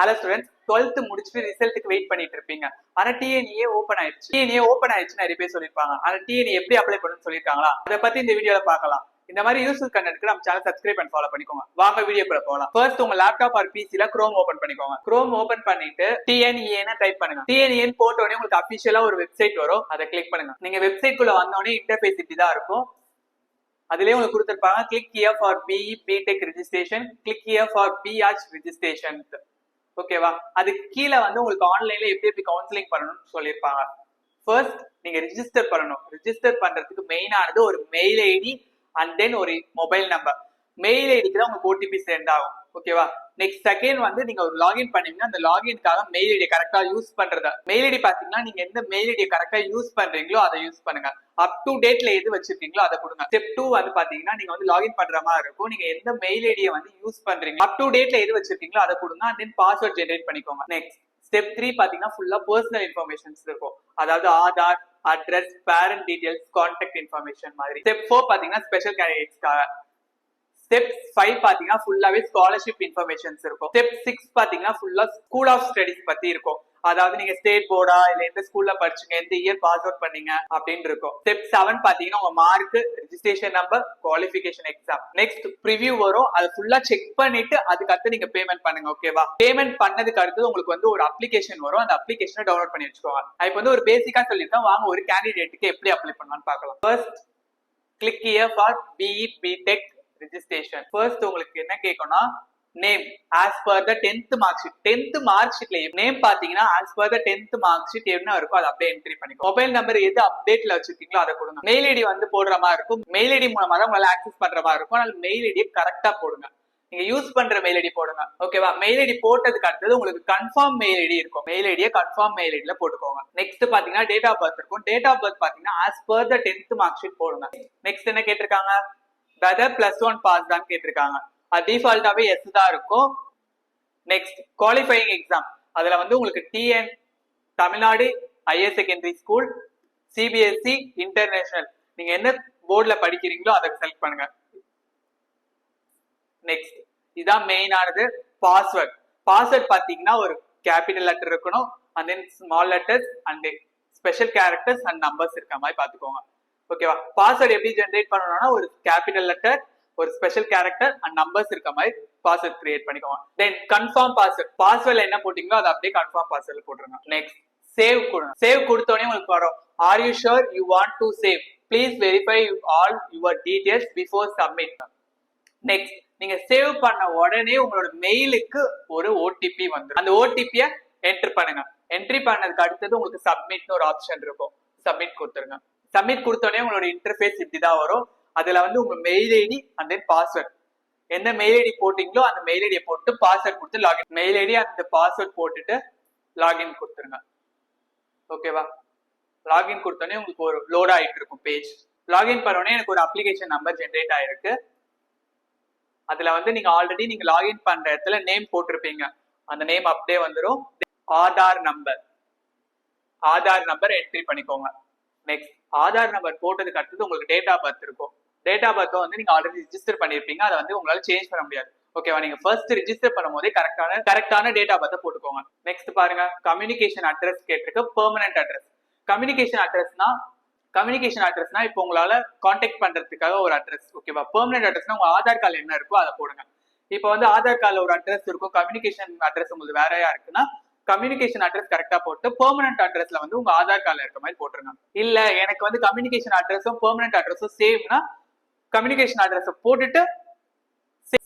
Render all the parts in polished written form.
Hello students, 12th முடிச்சுட்டு ரிசல்ட்டுக்கு wait பண்ணிட்டு இருப்பீங்க. ஆனா டிஎன்ஏ ஓப்பன் ஆயிடுச்சு. டிஎன்ஏ ஓப்பன் ஆயிடுச்சு நிறைய பேர் சொல்லிருப்பாங்க. ஆனா டிஎன்ஏ எப்படி அப்ளை பண்ணணும்னு சொல்லிருக்காங்களா? அதை பத்தி இந்த வீடியோல பார்க்கலாம். இந்த மாதிரி யூஸ்ஃபுல் கண்டென்ட்க்கு நம்ம சேனல் சப்ஸ்கிரைப் பண்ணி ஃபாலோ பண்ணிக்கோங்க. வாங்க வீடியோக்குள்ள போகலாம். ஃபர்ஸ்ட் உங்க லேப்டாப் ஆர் பிசில குரோம் ஓபன் பண்ணிக்கோங்க. குரோம் ஓபன் பண்ணிட்டு டிஎன்ஏன்னு டைப் பண்ணுங்க. டிஎன்ஏன்னு போட்ட உடனே உங்களுக்கு அபிஷியலா ஒரு வெப்சைட் வரும். அதை கிளிக் பண்ணுங்க. நீங்க வெப்சைட் குள்ள வந்த உடனே இன்டர்ஃபேஸ் இப்படி தான் இருக்கும். அதுலயே உங்களுக்கு கொடுத்திருப்பாங்க click here for BE BTech registration, click here for BArch registration. ஓகேவா? அதுக்கு கீழே வந்து உங்களுக்கு ஆன்லைன்ல எப்படி கவுன்சிலிங் பண்ணணும்னு சொல்லியிருப்பாங்க. ஃபர்ஸ்ட் நீங்க ரிஜிஸ்டர் பண்ணணும். ரிஜிஸ்டர் பண்றதுக்கு மெயினானது ஒரு மெயில் ஐடி அண்ட் தென் ஒரு மொபைல் நம்பர். மெயில் ஐடிக்கு தான் உங்களுக்கு ஓடிபி சென்ட் ஆகும். ஓகேவா? நெக்ஸ்ட் செகண்ட் வந்து நீங்க ஒரு லாகின் பண்ணீங்கன்னா அந்த லாகின்காக மெயில் ஐடியை கரெக்டா யூஸ் பண்றத. மெயில் ஐடி பாத்தீங்கன்னா நீங்க எந்த மெயில் ஐடியை கரெக்டா யூஸ் பண்றீங்களோ அதை யூஸ் பண்ணுங்க. அப் டு டேட்ல எது வச்சிருக்கீங்களோ அதை கொடுங்க. ஸ்டெப் 2 வந்து பாத்தீங்கன்னா நீங்க வந்து லாகின் பண்ற மாதிரி இருக்கும். நீங்க எந்த மெயில் ஐடியை வந்து யூஸ் பண்றீங்க அப் டு டேட்ல எது வச்சிருக்கீங்களோ அதை கொடுங்க. அண்ட் தென் பாஸ்வேர்ட் ஜெனரேட் பண்ணிக்கோங்க. நெக்ஸ்ட் ஸ்டெப் 3 பாத்தீங்கன்னா ஃபுல்லா பர்சனல் இன்ஃபர்மேஷன்ஸ் இருக்கும். அதாவது Aadhaar, address, parent details, contact information மாதிரி. ஸ்டெப் 4 பாத்தீங்கன்னா ஸ்பெஷல் கேண்டிடேட்ஸ்க்காக. ஸ்டெப் 5 பாத்தீங்கன்னா ஃபுல்லாவே ஸ்காலர்ஷிப் இன்ஃபர்மேஷன்ஸ் இருக்கும். ஸ்டெப் 6 பாத்தீங்கன்னா ஃபுல்லா ஸ்கூல் ஆஃப் ஸ்டடிஸ் பத்தி இருக்கும். அதாவது நீங்க ஸ்டேட் போர்டா இல்ல எந்த ஸ்கூல்ல படிச்சீங்க, எந்த இயர் பாஸ் அவுட் பண்ணீங்க அப்படின்னு இருக்கும். ஸ்டெப் 7 பாத்தீங்கன்னா உங்க mark, registration number, qualification exam. Next preview வரும். அதை ஃபுல்லா செக் பண்ணிட்டு அதுக்கு அடுத்து நீங்க பேமெண்ட் பண்ணுங்க. ஓகேவா? பேமெண்ட் பண்ணதுக்கு அடுத்து உங்களுக்கு வந்து ஒரு அப்ளிகேஷன் வரும். அந்த அப்ளிகேஷனை டவுன்லோட் பண்ணி வச்சுக்கோங்க. இப்போ வந்து ஒரு பேசிக்கா சொல்லியிருக்கேன். வாங்க ஒரு கேண்டிடேட்டுக்கு எப்படி அப்ளை பண்ணலாம்னு பார்க்கலாம். First click here for BE BTech registration. First உங்களுக்கு என்ன கேட்கும்னா name as per the 10th mark sheet. 10th mark ஷீட்ல நேம் பாத்தீங்கன்னா as per the 10th mark sheet என்ன இருக்கோ அதை அப்படியே என்ட்ரி பண்ணிக்கோ. மொபைல் நம்பர் எது அப்டேட்ல வச்சிருக்கீங்களோ அதை கொடுங்க. மெயில் ஐடி வந்து போடுற மாதிரி இருக்கும். மெயில் ஐடி மூலமா தான் உங்களால ஆக்சஸ் பண்ற மாதிரி இருக்கும். அதனால மெயில் ஐடியை கரெக்டா போடுங்க. நீங்க யூஸ் பண்ற மெயில் ஐடி போடுங்க. ஓகேவா? மெயில் ஐடி போட்டதுக்கு அடுத்தது உங்களுக்கு கன்ஃபார்ம் மெயில் ஐடி இருக்கும். மெயில் ஐடியை கன்ஃபார்ம் மெயில் ஐடியில போட்டுக்கோங்க. நெக்ஸ்ட் பாத்தீங்கன்னா டேட் ஆஃப் பர்த் இருக்கும். டேட் ஆஃப் பர்த் பாத்தீங்கன்னா as per the 10th mark sheet போடுங்க. நெக்ஸ்ட் என்ன கேட்டிருக்காங்க? வெதர் +1 பாஸ் தான் கேட்டிருக்காங்க. அது டிஃபால்ட்டாவே எஸ் தான் இருக்கும். Next qualifying exam. அதுல வந்து உங்களுக்கு TN Tamil Nadu higher secondary school, CBSE, international நீங்க என்ன போர்ட்ல படிக்கிறீங்களோ அதை செலக்ட் பண்ணுங்க. நெக்ஸ்ட் இதான் மெயினானது. பாஸ்வேர்ட். பாஸ்வேர்ட் பாத்தீங்கன்னா ஒரு கேபிட்டல் லெட்டர் இருக்கணும், and then small letters and special characters and numbers இருக்க மாதிரி பாத்துக்கோங்க. ஓகேவா? பாஸ்வேர்ட் எப்படி ஜெனரேட் பண்ணணும்னா ஒரு கேபிட்டல் லெட்டர், ஒரு ஸ்பெஷல் கேரக்டர் அண்ட் நம்பர்ஸ் இருக்க மாதிரி பாஸ்வேர்ட் கிரியேட் பண்ணிக்கோங்க. தென் கன்ஃபார்ம் பாஸ்வேர்ட். பாஸ்வேர்ட்ல என்ன போட்டீங்களோ அதை அப்படியே கன்ஃபார்ம் பாஸ்வேர்ட்ல போட்டுருங்க. நெக்ஸ்ட் சேவ் கொடுங்க. சேவ் கொடுத்தோடனே உங்களுக்கு வரும் are you sure you want to save, please verify all your details before submit. Next நீங்க சேவ் பண்ண உடனே உங்களோட மெயிலுக்கு ஒரு ஓடிபி வந்துடும். அந்த ஓடிபியை என்டர் பண்ணுங்க. என்ட்ரி பண்ணதுக்கு அடுத்தது உங்களுக்கு சப்மிட்னு ஒரு ஆப்ஷன் இருக்கும். சப்மிட் கொடுத்துருங்க. சப்மிட் கொடுத்தோடனே உங்களோட இன்டர்ஃபேஸ் இப்படிதான் வரும். அதுல வந்து உங்க mail ID and then password. எந்த மெயில் ஐடி போட்டீங்களோ அந்த மெயில் ஐடியை போட்டு பாஸ்வேர்ட் கொடுத்து லாகின். மெயில் ஐடி அந்த பாஸ்வேர்ட் போட்டுட்டு லாகின் கொடுத்துருங்க. ஓகேவா? லாகின் கொடுத்தோடனே உங்களுக்கு ஒரு லோட் ஆயிட்டு இருக்கும் பேஜ். லாகின் பண்ணோடனே எனக்கு ஒரு அப்ளிகேஷன் நம்பர் ஜென்ரேட் ஆயிருக்கு. அதுல வந்து நீங்க ஆல்ரெடி நீங்க லாகின் பண்ற இடத்துல நேம் போட்டிருப்பீங்க. அந்த நேம் அப்படியே வந்துடும். Aadhaar number. Aadhaar number entry பண்ணிக்கோங்க. நெக்ஸ்ட் ஆதார் நம்பர் போட்டதுக்கு அடுத்தது உங்களுக்கு டேட் ஆஃப் பர்த் இருக்கும். டேட் ஆஃப் பர்த் வந்து நீங்க ஆல்ரெடி ரிஜிஸ்டர் பண்ணிருப்பீங்க. அதை வந்து உங்களால சேஞ்ச் பண்ண முடியாது. ஓகேவா? நீங்க ஃபர்ஸ்ட் ரிஜிஸ்டர் பண்ணும் போதே கரெக்டான டேட் ஆஃப் பர்த் போட்டுக்கோங்க. நெக்ஸ்ட் பாருங்க கம்யூனிகேஷன் அட்ரஸ் கேட்டிருக்கு. Permanent address. கம்யூனிகேஷன் அட்ரஸ்னா இப்போ உங்களால கான்டாக்ட் பண்றதுக்காக ஒரு அட்ரஸ். ஓகேவா? பெர்மனன்ட் அட்ரஸ்னா உங்க ஆதார் கார்டு என்ன இருக்கோ அதை போடுங்க. இப்போ வந்து ஆதார் கார்டுல ஒரு அட்ரஸ் இருக்கும், கம்யூனிகேஷன் அட்ரஸ் உங்களுக்கு வேறையா இருக்குன்னா கம்யூனிகேஷன் அட்ரஸ் கரெக்டா போட்டு பெர்மனன்ட் அட்ரஸ்ல வந்து உங்க ஆதார் கார்டுல இருக்க மாதிரி போட்டுருங்க. இல்ல எனக்கு வந்து கம்யூனிகேஷன் அட்ரஸும் பெர்மனன்ட் அட்ரஸும் சேம்னா கம்யூனிகேஷன் அட்ரஸ் போட்டுட்டு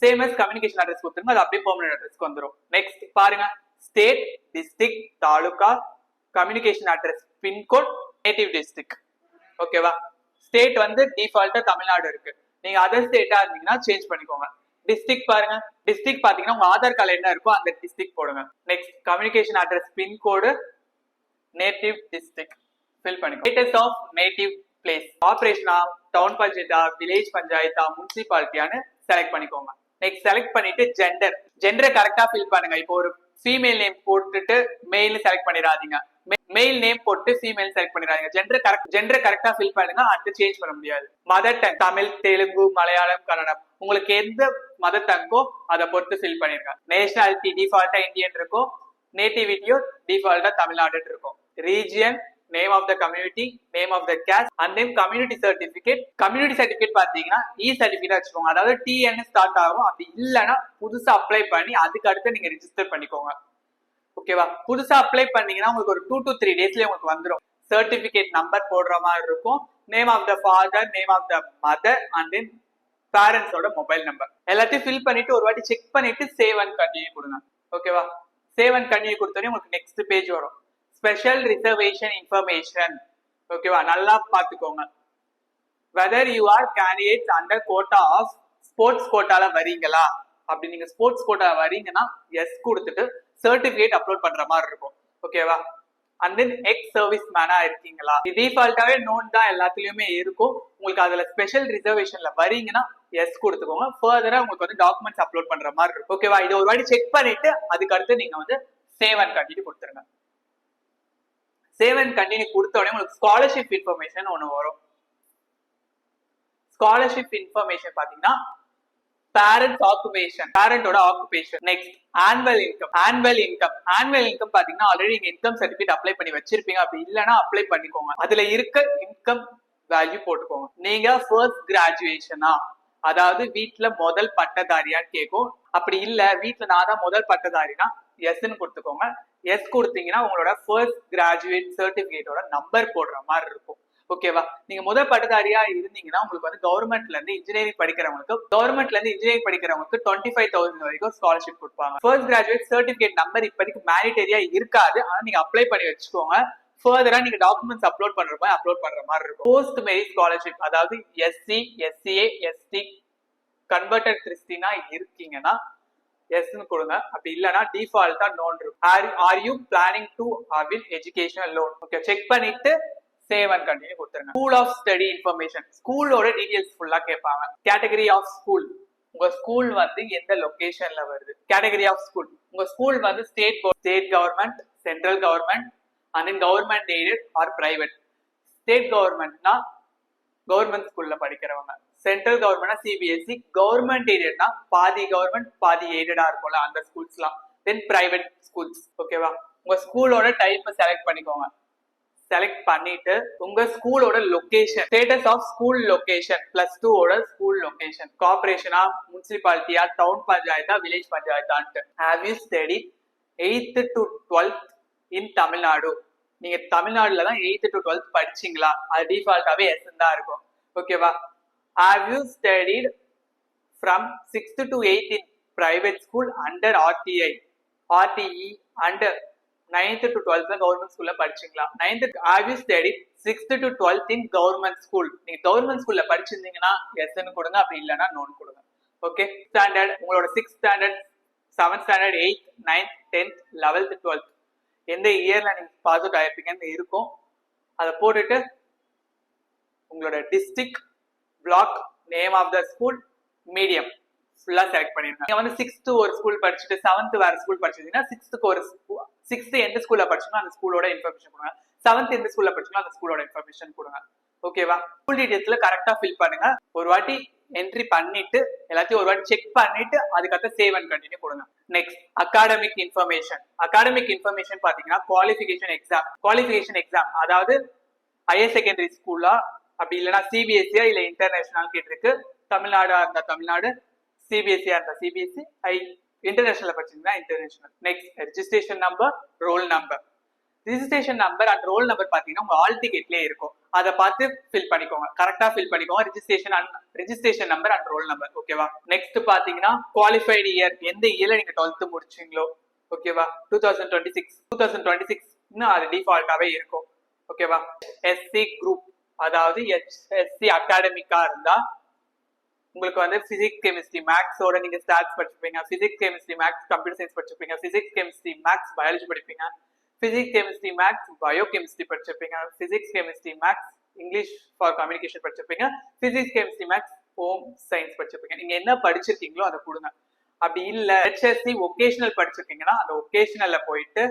சேம் as கம்யூனிகேஷன் அட்ரஸ் கொடுத்துருங்க. அது அப்படியே பெர்மனன்ட் அட்ரஸ்க்கு வந்துடும். நெக்ஸ்ட் பாருங்க state, district, taluka, communication address, pincode, native district. ஓகேவா? ஸ்டேட் வந்து டிஃபால்ட்டா தமிழ்நாடு இருக்கு. நீங்க அதர் ஸ்டேட்டா இருந்தீங்கன்னா சேஞ்ச் பண்ணிக்கோங்க. டிஸ்ட்ரிக்ட் பாருங்க. டிஸ்ட்ரிக்ட் பாத்தீங்கன்னா உங்க ஆதார் கார்டுல என்ன இருக்கோ அந்த டிஸ்ட்ரிக்ட் போடுங்க. Next communication address, pincode, native district fill பண்ணிக்கோங்க. ஸ்டேட்டஸ் ஆஃப் நேட்டிவ் பிளேஸ், ஆபரேஷனா, டவுன் பஞ்சாயத்தா, வில்லேஜ் பஞ்சாயத்தா, முனிசிபாலிட்டியான்னு செலக்ட் பண்ணிக்கோங்க. நெக்ஸ்ட் செலக்ட் பண்ணிட்டு ஜெண்டரை கரெக்டா ஃபில் பண்ணுங்க. இப்போ ஒரு ஃபீமேல் நேம் போட்டுட்டு மெயில் செலக்ட் பண்ணிடாதீங்க. மெயில் நேம் போட்டு ஃபீமேல் செலக்ட் பண்ணிடாதீங்க. ஜெண்டரை கரெக்டா ஃபில் பண்ணுங்க. அடுத்து சேஞ்ச் பண்ண முடியாது. மதர் டங் தமிழ், தெலுங்கு, மலையாளம், கன்னடம் உங்களுக்கு எந்த மதர் டங்கோ அதை பொறுத்து ஃபில் பண்ணிருங்க. நேஷனாலிட்டி டிஃபால்ட்டா இந்தியன் இருக்கும், நேட்டிவிட்டியோ டிஃபால்ட்டா தமிழ்நாடுன்னு இருக்கும். Region, name of the community, name of the caste and then community certificate. Community certificate பாத்தீங்கன்னா சர்டிபிகேட் வச்சுக்கோங்க, அதாவது டிஎன் ஸ்டார்ட் ஆகும். அப்படி இல்லைன்னா புதுசா அப்ளை பண்ணி அதுக்கு அடுத்து நீங்க ரிஜிஸ்டர் பண்ணிக்கோங்க. ஓகேவா? புதுசா அப்ளை பண்ணீங்கன்னா உங்களுக்கு ஒரு 2 to 3 டேஸ்லயே உங்களுக்கு வந்துடும். சர்டிபிகேட் நம்பர் போடுற மாதிரி இருக்கும், name of the father, name of the mother and then பேரண்ட்ஸோட மொபைல் நம்பர் எல்லாத்தையும் ஃபில் பண்ணிட்டு ஒரு வாட்டி செக் பண்ணிட்டு சேவ் அண்ட் கண்டினியூ கொடுங்க. ஓகேவா? சேவ் அண்ட் கண்டினியூ கொடுத்தோடனே உங்களுக்கு நெக்ஸ்ட் பேஜ் வரும், ஸ்பெஷல் ரிசர்வேஷன் இன்ஃபர்மேஷன். ஓகேவா? நல்லா பாத்துக்கோங்க. Whether you are candidate under quota of sports கோட்டால வரீங்களா? அப்படி நீங்க ஸ்போர்ட்ஸ் கோட்டா வரீங்கன்னா எஸ் கொடுத்துட்டு சர்டிபிகேட் அப்லோட் பண்ற மாதிரி இருக்கும். ஓகேவா? அண்ட் தென் எக்ஸ் சர்வீஸ் மேனா இருக்கீங்களா? டிஃபால்ட்டாவே நோன் தான் எல்லாத்துலயுமே இருக்கும். உங்களுக்கு அதுல ஸ்பெஷல் ரிசர்வேஷன்ல வரீங்கன்னா எஸ் கொடுத்துக்கோங்க. ஃபர்தரா உங்களுக்கு வந்து டாக்குமெண்ட்ஸ் அப்லோட் பண்ற மாதிரி இருக்கும். ஓகேவா? இதை ஒரு வாட்டி செக் பண்ணிட்டு அதுக்கு அடுத்து நீங்க வந்து சேவ் அண்ட் கண்டினியூ கொடுத்துருங்க. சேவ் அண்ட் கண்டினியூ கொடுத்த உடனே உங்களுக்கு ஸ்காலர்ஷிப் இன்ஃபர்மேஷன் ஒன்று வரும். ஸ்காலர்ஷிப் இன்ஃபர்மேஷன் பாத்தீங்கன்னா பேரண்ட்ஸ் ஆக்குபேஷன், பேரண்டோட occupation. Next annual income. Annual income பாத்தீங்கன்னா ஆல்ரெடி நீங்க இன்கம் சர்டிபிகேட் அப்ளை பண்ணி வச்சிருப்பீங்க. அப்படி இல்லைன்னா அப்ளை பண்ணிக்கோங்க. அதுல இருக்க இன்கம் வேல்யூ போட்டுக்கோங்க. நீங்க ஃபர்ஸ்ட் கிராஜுவேஷனா, அதாவது வீட்டுல முதல் பட்டதாரியான்னு கேட்கும். அப்படி இல்ல வீட்டுல நான் தான் முதல் பட்டதாரினா எஸ்ன்னு கொடுத்துக்கோங்க. எஸ் கொடுத்தீங்கன்னா உங்களோட ஃபர்ஸ்ட் கிராஜுவேட் சர்டிபிகேட்டோட நம்பர் போடுற மாதிரி இருக்கும். ஓகேவா? நீங்க முதல் பட்டதாரியா இருந்தீங்கன்னா உங்களுக்கு வந்து கவர்மெண்ட்ல இருந்து இன்ஜினியரிங் படிக்கிறவங்களுக்கு 25,000 வரைக்கும் ஸ்காலர்ஷிப் கொடுப்பாங்க. ஃபர்ஸ்ட் கிராஜுவேட் சர்டிபிகேட் நம்பர் இப்போதைக்கு மேனிட்டரியா இருக்காது, ஆனா நீங்க அப்ளை பண்ணி வச்சுக்கோங்க. ஃபர்தரா நீங்க டாக்குமெண்ட்ஸ் அப்லோட் பண்ற மாதிரி இருக்கும். போஸ்ட் மெரிட் ஸ்காலர்ஷிப், அதாவது எஸ்சி, எஸ்சிஏ, எஸ்டி கன்வெர்டட் கிறிஸ்டினா இருக்கீங்கன்னா எஸ்ன்னு கொடுங்க. அப்படி இல்லைன்னா டிஃபால்ட்டா நோன் இருக்கும். Are you planning to avail educational loan? Okay, check பண்ணிட்டு சேவ் அண்ட் கண்டினியூ கொடுத்துருங்க. ஸ்கூல் ஆஃப் ஸ்டடி இன்ஃபர்மேஷன், ஸ்கூலோட டீடைல்ஸ் ஃபுல்லா கேட்பாங்க. கேட்டகரி ஆஃப் ஸ்கூல், உங்க ஸ்கூல் வந்து எந்த லொகேஷன்ல வருது. கேட்டகரி ஆஃப் ஸ்கூல், உங்க ஸ்கூல் வந்து state government, central government and then government aided or private. ஸ்டேட் கவர்மெண்ட்னா கவர்மெண்ட் ஸ்கூல்ல படிக்கிறவங்க, சென்ட்ரல் கவர்மெண்ட்னா சிபிஎஸ்சி, கவர்மெண்ட் எய்டட்னா பாதி கவர்மெண்ட் பாதி எய்டடா இருக்கும்ல அந்த ஸ்கூல்ஸ்லாம், தென் பிரைவேட் ஸ்கூல்ஸ். ஓகேவா? உங்க ஸ்கூலோட டைப் செலக்ட் பண்ணிக்கோங்க. செலக்ட் பண்ணிட்டு உங்க ஸ்கூலோட location, status of school location, +2 ஓட ஸ்கூல் லொகேஷன், கார்பரேஷனா, முனிசிபாலிட்டியா, டவுன் பஞ்சாயத்தா, வில்லேஜ் பஞ்சாயத்தான்ட்டு. Have you studied 8th to 12th in Tamil Nadu? நீங்க தமிழ்நாடுல தான் 8th to 12th படிச்சீங்களா? அது டிஃபால்ட்டாவே எஸ் தான் இருக்கும். ஓகேவா? Have you studied from 6th to 8th in private school under RTE under 9th to 12th government ஸ்கூல்ல படிச்சீங்களா? 9th have you studied 6th to 12th in government school? நீங்க government ஸ்கூல்ல படிச்சிருந்தீங்கன்னா எஸ்ன்னு கொடுங்க, அப்படி இல்லைன்னா நோன் கொடுங்க. ஓகே, ஸ்டாண்டர்ட் உங்களோட 6th standard, 7th standard, 8th, 9th, 10th, 11th, 12th எந்த இயர்ல நீங்க பாஸ் அவுட் ஆயிருப்பீங்கன்னு இருக்கும். அதை போட்டுட்டு உங்களோட district, block, name of the school, medium ஃபுல்லா செலக்ட் பண்ணிருக்காங்க. நீங்க வந்து 6th ஒரு ஸ்கூல் படிச்சுட்டு 7th வேற ஸ்கூல் படிச்சிருந்தீங்கன்னா 6th எந்த ஸ்கூல்ல படிச்சீங்களோ அந்த ஸ்கூலோட இன்ஃபர்மேஷன் கொடுங்க. 7th எந்த ஸ்கூல்ல படிச்சீங்களோ அந்த ஸ்கூலோட இன்ஃபர்மேஷன் கொடுங்க. ஓகேவா? ஸ்கூல் டீடைல்ஸ்ல கரெக்டா ஃபில் பண்ணுங்க. ஒரு வாட்டி என்ட்ரி பண்ணிட்டு எல்லாத்தையும் ஒரு வாட்டி செக் பண்ணிட்டு அதுக்கப்புறம் சேவ் அண்ட் கண்டினியூ கொடுங்க. Next academic information. Academic information பாத்தீங்கன்னா குவாலிஃபிகேஷன் எக்ஸாம், அதாவது ஹையர் செகண்டரி ஸ்கூலா, அப்படி இல்லைன்னா சிபிஎஸ்சியா இல்ல இன்டர்நேஷனல் கேட்டிருக்கு. தமிழ்நாடா இருந்தா தமிழ்நாடு, சிபிஎஸ்சியா இருந்தா சிபிஎஸ்சி, இன்டர்நேஷனல் படிச்சீங்கன்னா international. Next registration number, roll number. Registration number and roll number பாத்தீங்கன்னா உங்க ஆல் டிக்கெட்லயே இருக்கும். அதை பார்த்து ஃபில் பண்ணிக்கோங்க, கரெக்டா ஃபில் பண்ணிக்கோங்க. Registration number and roll number. ஓகேவா? நெக்ஸ்ட் பாத்தீங்கன்னா குவாலிஃபைடு இயர், எந்த இயர்ல நீங்க 12th முடிச்சீங்களோ. ஓகேவா? 2026 அது டிஃபால்ட்டாவே இருக்கும். ஓகேவா? எஸ்சி குரூப், அதாவது எஸ்சி அகாடமிக்கா இருந்தா உங்களுக்கு வந்து பிசிக்ஸ், கெமிஸ்ட்ரி, மேக்ஸோட நீங்க ஸ்டாட்ஸ் படிச்சிருப்பீங்க. Physics, chemistry, maths, computer science படிச்சிருப்பீங்க. பிசிக்ஸ், கெமிஸ்ட்ரி, மேக்ஸ், பயாலஜி படிப்பீங்க. Physics, chemistry, maths, bio chemistry படிச்சிருப்பீங்க. Physics, chemistry, maths, English for communication படிச்சிருப்பீங்க. Physics, chemistry, maths, home science படிச்சிருப்பீங்க. நீங்க என்ன படிச்சிருக்கீங்களோ அதை கொடுங்க. அப்படி இல்ல HSC ஒகேஷனல் படிச்சிருக்கீங்கன்னா அந்த ஒகேஷனல்ல போயிட்டு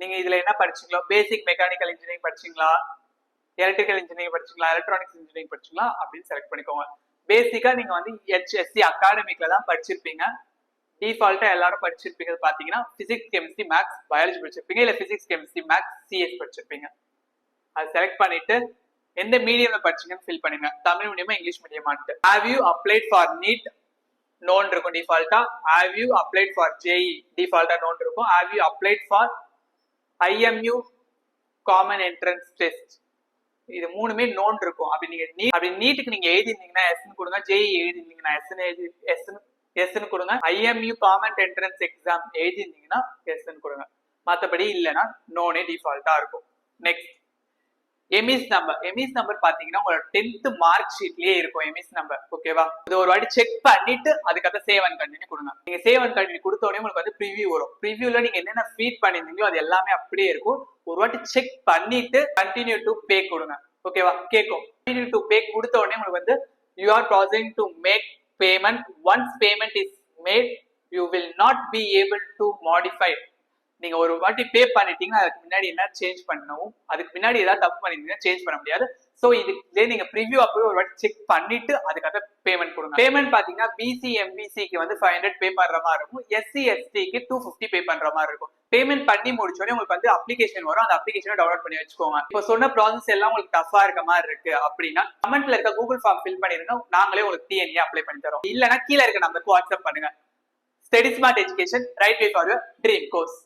நீங்க இதுல என்ன படிச்சீங்களோ, பேசிக் மெக்கானிக்கல் இன்ஜினியரிங் படிச்சீங்களா, எலக்ட்ரிக்கல் இன்ஜினியரிங் படிச்சீங்களா, எலக்ட்ரானிக்ஸ் இன்ஜினியரிங் படிச்சீங்களா அப்படின்னு செலக்ட் பண்ணிக்கோங்க. பேசிக்கா நீங்க வந்து HSC அகாடமிக்ல தான் படிச்சிருப்பீங்க. டிஃபால்ட்டா எல்லாரும் படிச்சிருப்பீங்க பாத்தீங்கன்னா பிசிக்ஸ் கெமிஸ்ட்ரி மேக்ஸ் பயாலஜி படிச்சிருப்பீங்க, இல்ல பிசிக்ஸ் கெமிஸ்ட்ரி மேக்ஸ் சிஎஸ் படிச்சிருப்பீங்க. அது செலக்ட் பண்ணிட்டு எந்த மீடியம்ல படிச்சீங்கன்னு ஃபில் பண்ணுங்க. தமிழ் மீடியமா இங்கிலீஷ் மீடியமான்ட்டு. Have you applied for NEET? None இருக்கும் டிஃபால்ட்டா. Have you applied for JEE? டிஃபால்ட்டா நோன் இருக்கும். Have you applied for IMU common entrance test? இது மூணுமே நோன் இருக்கும். அப்படி நீட்டுக்கு நீங்க எழுதிருந்தீங்கன்னா எஸ்ன்னு கொடுங்க. ஜேஇ எழுதிருந்தீங்கன்னா எஸ்ன்னு கொடுங்க. IMU காமன் என்ட்ரன்ஸ் எக்ஸாம் எழுதிருந்தீங்கன்னா எஸ்ன்னு கொடுங்க. மத்தபடி இல்லைன்னா நோனே டிஃபால்ட்டா இருக்கும். நெக்ஸ்ட், எமிஸ் நம்பர் பாத்தீங்கன்னா உங்களோட 10th மார்க் ஷீட்லயே இருக்கும் எமிஸ் நம்பர். ஓகேவா? இது ஒரு வாட்டி செக் பண்ணிட்டு அதுக்கப்புறம் சேவ் அண்ட் கண்டினியூ கொடுங்க. நீங்க சேவ் அண்ட் கண்டினியூ கொடுத்த உடனே உங்களுக்கு வந்து ப்ரிவியூ வரும். ப்ரிவியூல நீங்க என்னென்ன ஃபீட் பண்ணிருந்தீங்களோ அது எல்லாமே அப்படியே இருக்கும். ஒரு வாட்டி செக் பண்ணிட்டு கண்டினியூ டு பே கொடுங்க. ஓகேவா? கேட்கும். கண்டினியூ டு பே கொடுத்த உடனே உங்களுக்கு வந்து you are processing to make payment. Once payment is made you will not be able to modify. நீங்க ஒரு வாட்டி பே பண்ணிட்டீங்கன்னா அதுக்கு முன்னாடி என்ன சேஞ்ச் பண்ணணும், அதுக்கு முன்னாடி ஏதாவது தப்பு பண்ணிருந்தீங்கன்னா சேஞ்ச் பண்ண முடியாது. சோ இதுல நீங்க ப்ரிவியூ அப்பவே ஒரு வாட்டி செக் பண்ணிட்டு அதுக்காக பேமெண்ட் கொடுங்க. பேமெண்ட் பாத்தீங்கன்னா பிசி எம்பிசிக்கு வந்து 500 பே பண்ற மாதிரி இருக்கும். SC STக்கு 250 பே பண்ற மாதிரி இருக்கும். பேமெண்ட் பண்ணி முடிச்சோடனே உங்களுக்கு வந்து அப்ளிகேஷன் வரும். அந்த அப்ளிகேஷனை டவுன்லோட் பண்ணி வச்சுக்கோங்க. இப்போ சொன்ன ப்ராசஸ் எல்லாம் உங்களுக்கு டஃபா இருக்க மாதிரி இருக்கு அப்படின்னா கமெண்ட்ல இருக்க கூகுள் ஃபார்ம் ஃபில் பண்ணிருங்க. நாங்களே உங்களுக்கு TNA அப்ளை பண்ணி தரோம். இல்லைன்னா கீழே இருக்க நம்பருக்கு வாட்ஸ்அப் பண்ணுங்க. Study smart education, right way for your dream course.